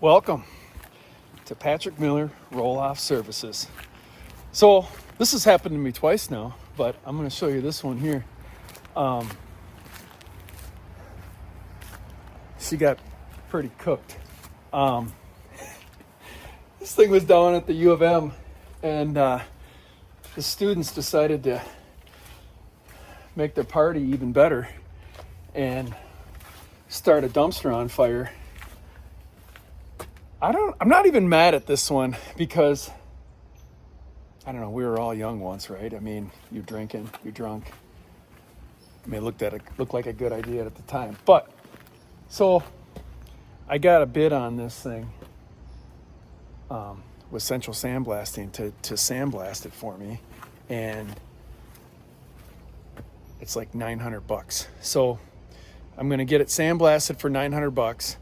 Welcome to Patrick Miller Roll-Off Services. So this has happened to me twice now, but I'm going to show you this one here. She got pretty cooked. This thing was down at the U of M, and the students decided to make their party even better and start a dumpster on fire. I'm not even mad at this one because, I don't know, we were all young once, right? I mean, you're drinking, you're drunk. I mean, it looked like a good idea at the time. But, so, I got a bid on this thing with Central Sandblasting to sandblast it for me. And it's like $900. So, I'm going to get it sandblasted for $900.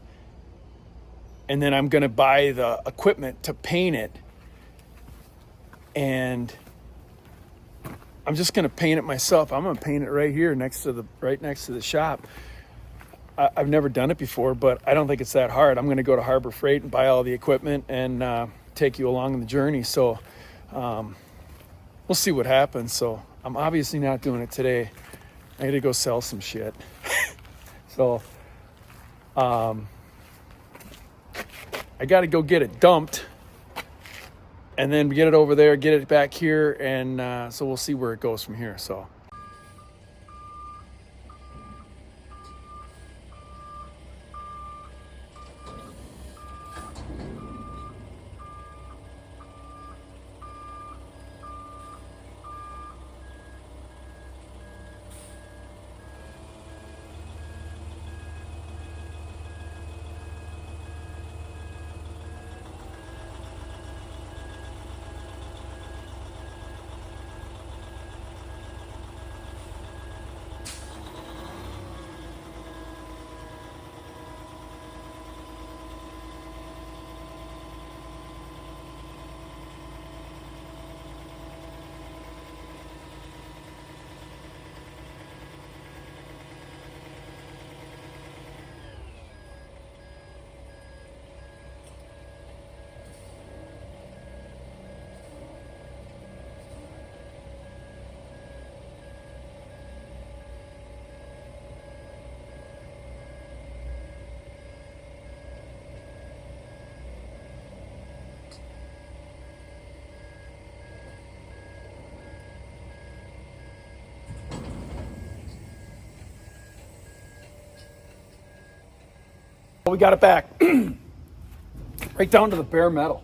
And then I'm going to buy the equipment to paint it. And I'm just going to paint it myself. I'm going to paint it right here right next to the shop. I've never done it before, but I don't think it's that hard. I'm going to go to Harbor Freight and buy all the equipment and take you along the journey. So we'll see what happens. So I'm obviously not doing it today. I got to go sell some shit. So I got to go get it dumped and then get it over there, get it back here. And so we'll see where it goes from here. So. We got it back right down to the bare metal.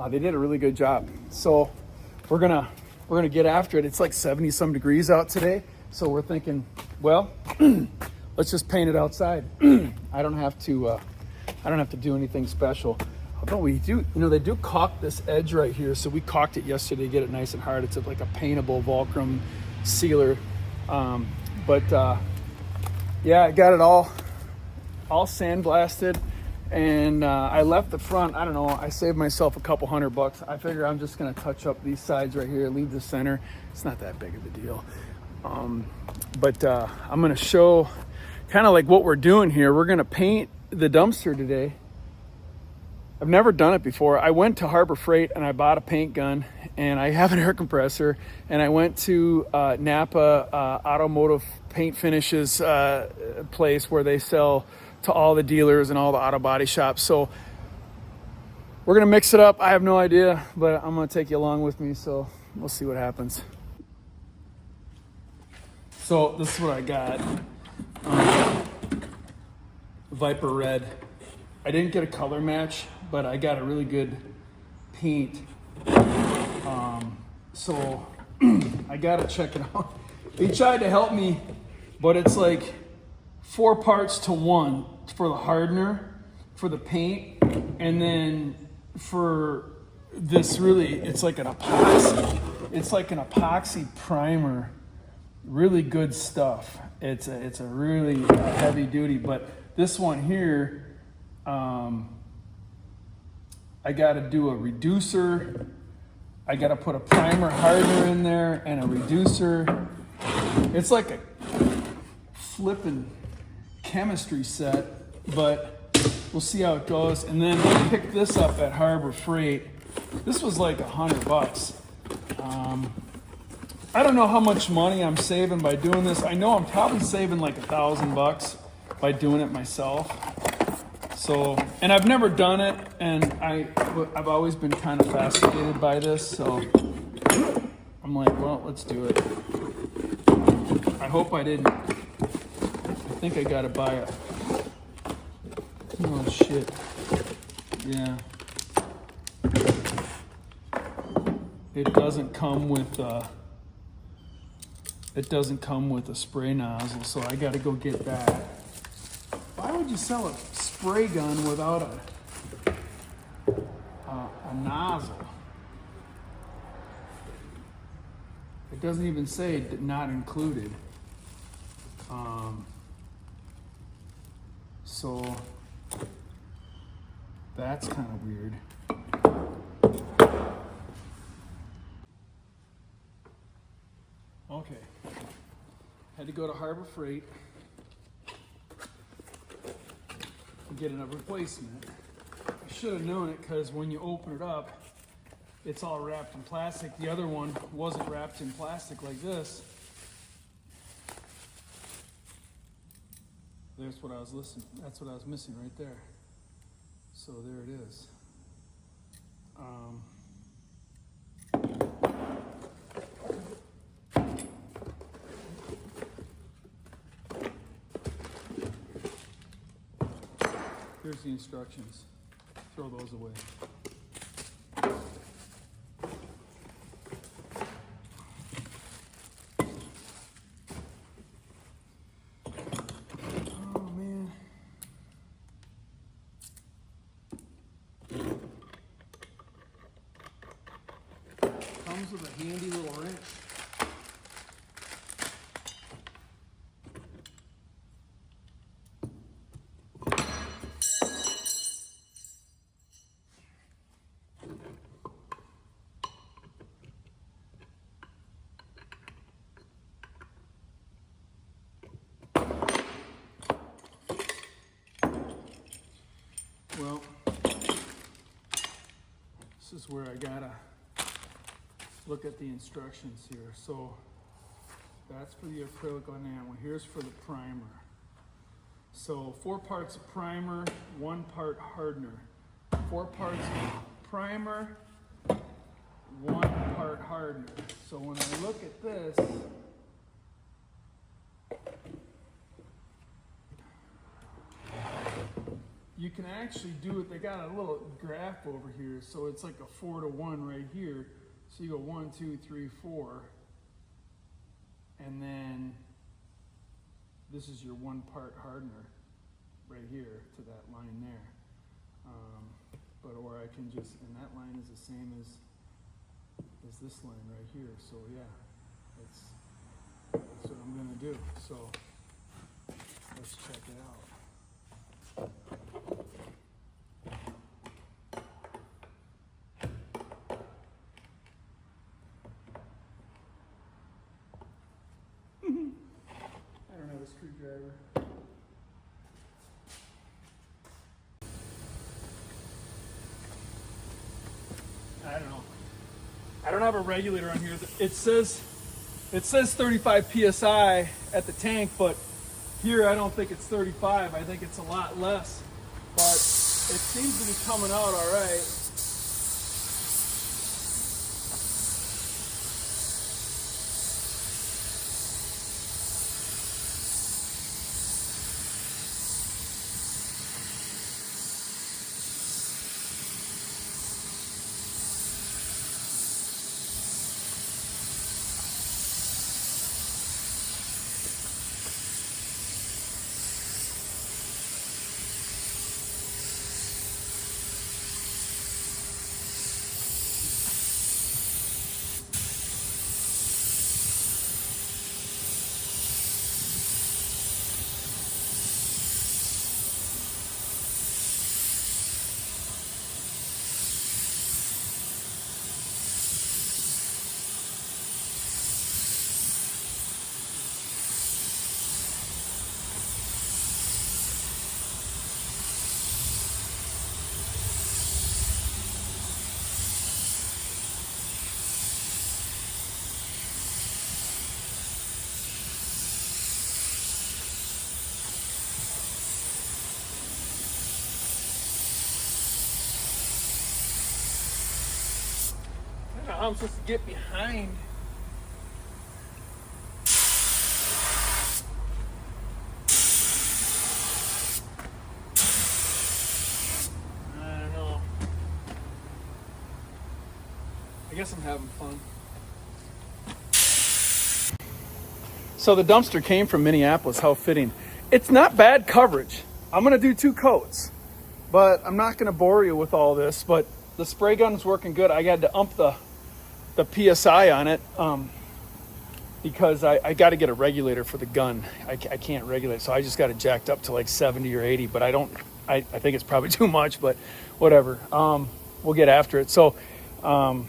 They did a really good job. So we're gonna get after it. It's like 70 some degrees out today. So we're thinking, well, let's just paint it outside. I don't have to do anything special. Although we do, they do caulk this edge right here. So we caulked it yesterday to get it nice and hard. It's like a paintable Volcrum sealer. Yeah, I got it all sandblasted, and I left the front. I don't know, I saved myself a couple $100. I figure I'm just gonna touch up these sides right here, leave the center. It's not that big of a deal. I'm gonna show kind of like what we're doing here. We're gonna paint the dumpster today. I've never done it before. I went to Harbor Freight and I bought a paint gun, and I have an air compressor, and I went to Napa Automotive Paint Finishes place where they sell to all the dealers and all the auto body shops. So we're gonna mix it up. I have no idea, but I'm gonna take you along with me, so we'll see what happens. So this is what I got. Viper Red. I didn't get a color match, but I got a really good paint. So I gotta check it out. They tried to help me, but it's like 4 parts to 1 for the hardener, for the paint, and then for this it's like an epoxy. It's like an epoxy primer. Really good stuff. It's a really heavy duty, but this one here, I got to do a reducer. I got to put a primer hardener in there and a reducer. It's like a flippin' chemistry set, but We'll see how it goes. And then we picked this up at Harbor Freight. This was like $100. I don't know how much money I'm saving by doing this. I know I'm probably saving like $1,000 by doing it myself. So, and I've never done it, and I've always been kind of fascinated by this. So I'm like, well, let's do it. I hope I didn't. I think I gotta buy it. Oh shit. Yeah. It doesn't come with a spray nozzle, so I gotta go get that. Why would you sell a spray gun without a nozzle? It doesn't even say not included. So that's kind of weird. Okay, had to go to Harbor Freight and get a replacement. I should have known it because when you open it up, it's all wrapped in plastic. The other one wasn't wrapped in plastic like this. That's what I was missing right there. So there it is. Here's the instructions. Throw those away. Oh man. Comes with a handy little wrench. Well, this is where I gotta look at the instructions here. So that's for the acrylic enamel. Here's for the primer. So 4 parts of primer, 1 part hardener. 4 parts of primer, 1 part hardener. So when I look at this, you can actually do it. They got a little graph over here, so it's like a 4-to-1 right here. So you go 1, 2, 3, 4, and then this is your 1 part hardener right here to that line there. Or I can just, and that line is the same as this line right here. So yeah, that's what I'm gonna do. So let's check it out. I don't have a screwdriver. I don't know. I don't have a regulator on here. It says 35 psi at the tank, but here I don't think it's 35. I think it's a lot less. But it seems to be coming out all right. how I'm supposed to get behind. I don't know. I guess I'm having fun. So the dumpster came from Minneapolis. How fitting. It's not bad coverage. I'm going to do 2 coats, but I'm not going to bore you with all this. But the spray gun's working good. I got to ump the PSI on it because I got to get a regulator for the gun. I can't regulate, so I just got it jacked up to like 70 or 80, but I think it's probably too much, but whatever. We'll get after it. So, yeah,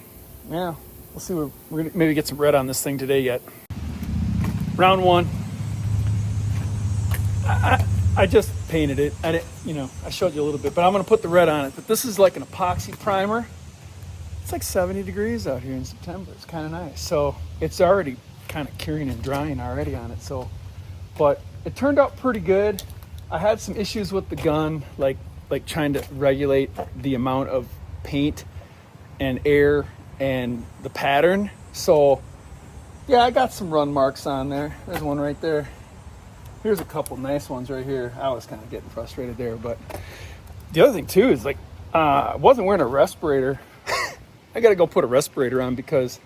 we'll see. We're going to maybe get some red on this thing today yet. Round 1. I just painted it. I showed you a little bit, but I'm going to put the red on it. But this is like an epoxy primer. It's like 70 degrees out here in September. It's kind of nice. So it's already kind of curing and drying already on it. So, but it turned out pretty good. I had some issues with the gun, like trying to regulate the amount of paint and air and the pattern. So yeah, I got some run marks on there. There's one right there. Here's a couple nice ones right here. I was kind of getting frustrated there, but the other thing too is I wasn't wearing a respirator. I got to go put a respirator on because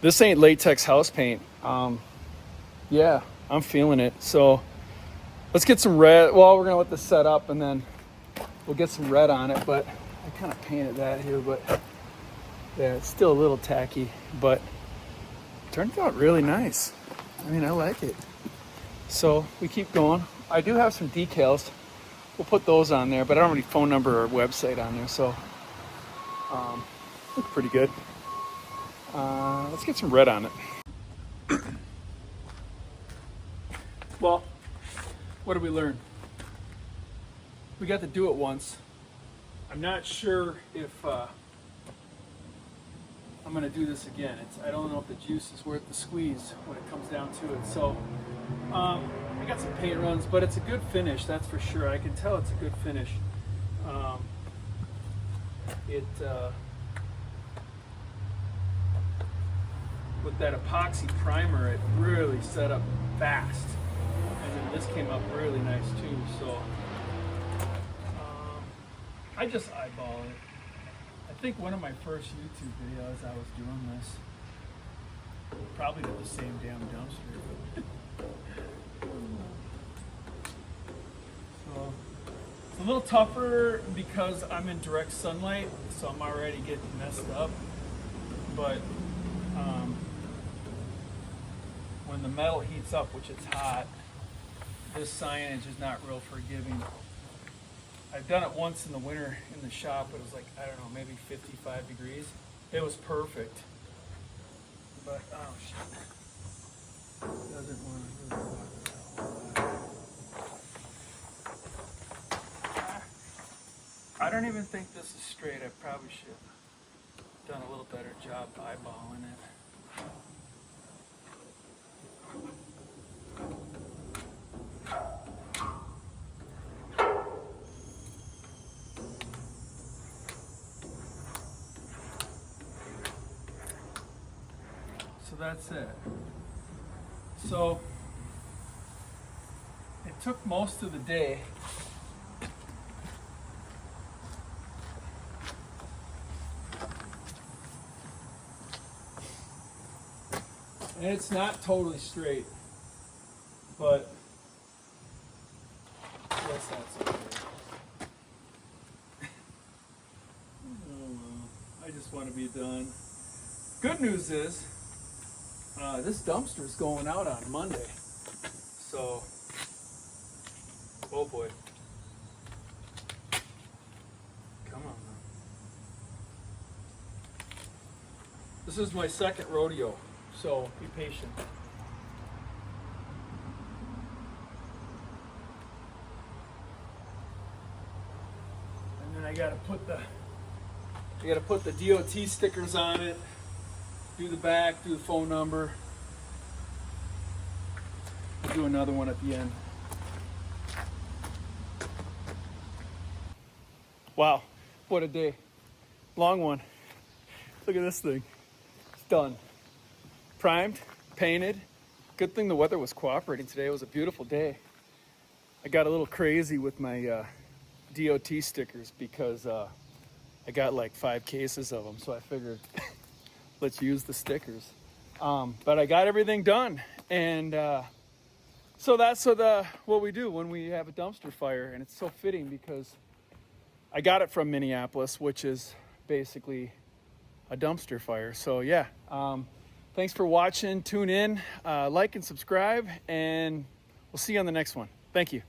this ain't latex house paint. Yeah, I'm feeling it. So let's get some red. Well, we're going to let this set up and then we'll get some red on it, but I kind of painted that here, but yeah, it's still a little tacky, but it turned out really nice. I mean, I like it. So we keep going. I do have some decals. We'll put those on there, but I don't have any phone number or website on there, so look pretty good. Let's get some red on it. Well, what did we learn? We got to do it once. I'm not sure if I'm going to do this again. I don't know if the juice is worth the squeeze when it comes down to it. So I got some paint runs, but it's a good finish, that's for sure. I can tell it's a good finish. With that epoxy primer, it really set up fast. And then this came up really nice too. So I just eyeball it. I think one of my first YouTube videos I was doing this, probably to the same damn dumpster. So it's a little tougher because I'm in direct sunlight, so I'm already getting messed up. But when the metal heats up, which it's hot, this signage is not real forgiving. I've done it once in the winter in the shop. It was like, I don't know, maybe 55 degrees. It was perfect. But, oh shit. Doesn't want to really I don't even think this is straight. I probably should have done a little better job eyeballing it. So that's it. So it took most of the day. And it's not totally straight, but I guess that's okay. Oh well, I just want to be done. Good news is, this dumpster is going out on Monday. So, oh boy. Come on now. This is my second rodeo, so be patient. And then I gotta put the DOT stickers on it. Do the back, do the phone number. We'll do another one at the end. Wow, what a day. Long one. Look at this thing. It's done. Primed, painted. Good thing the weather was cooperating today. It was a beautiful day. I got a little crazy with my DOT stickers because I got like 5 cases of them. So I figured let's use the stickers. But I got everything done. And so that's what we do when we have a dumpster fire. And it's so fitting because I got it from Minneapolis, which is basically a dumpster fire. So yeah, thanks for watching. Tune in, like and subscribe, and we'll see you on the next one. Thank you.